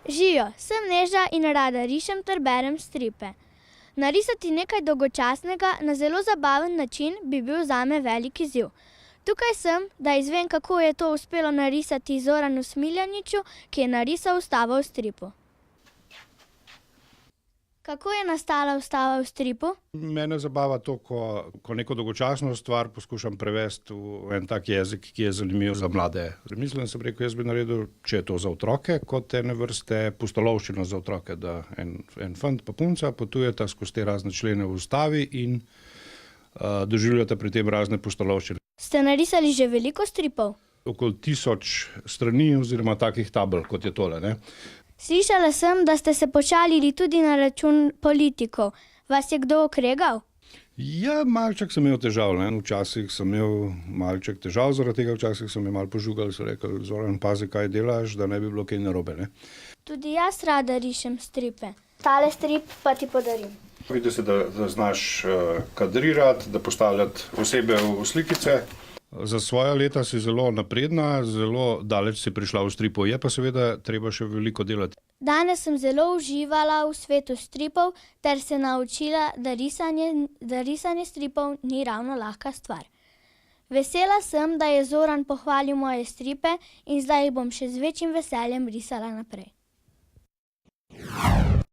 Živijo, sem Neža in rada rišem ter berem stripe. Narisati nekaj dolgočasnega na zelo zabaven način bi bil zame velik izziv. Tukaj sem, da izvem, kako je to uspelo narisati Zoranu Smiljaniću, ki je narisal vstavo v stripu. Kako je nastala vstava v stripu? Mene zabava to, ko neko dolgočasno stvar poskušam prevesti v en tak jezik, ki je zanimiv za mlade. Mislim, sem rekel, jaz bi naredil, če je to za otroke, kot ene vrste pustolovščina za otroke, da en fant pa punca potujeta skozi te razne člene v ustavi in doživljata pri tem razne pustolovščine. Ste narisali že veliko stripov? Okoli 1000 strani oziroma takih tabel, kot je tole, ne. Slišala sem, da ste se počalili tudi na račun politikov. Vas je kdo okregal? Ja, malček sem imel težav, ne. Včasih sem imel malček težav, zaradi tega včasih so me malo požugali, so rekli, Zoran, pazi, kaj delaš, da ne bi bilo kaj narobe, ne. Tudi jaz rada rišem stripe. Tale strip pa ti podarim. Vidi se, da znaš kadrirati, da postavljati osebe v slikice. Za svoja leta si zelo napredna, zelo daleč si prišla v stripu, je pa seveda treba še veliko delati. Danes sem zelo uživala v svetu stripov ter se naučila, da risanje stripov ni ravno lahka stvar. Vesela sem, da je Zoran pohvalil moje stripe in zdaj jih bom še z večjim veseljem risala naprej.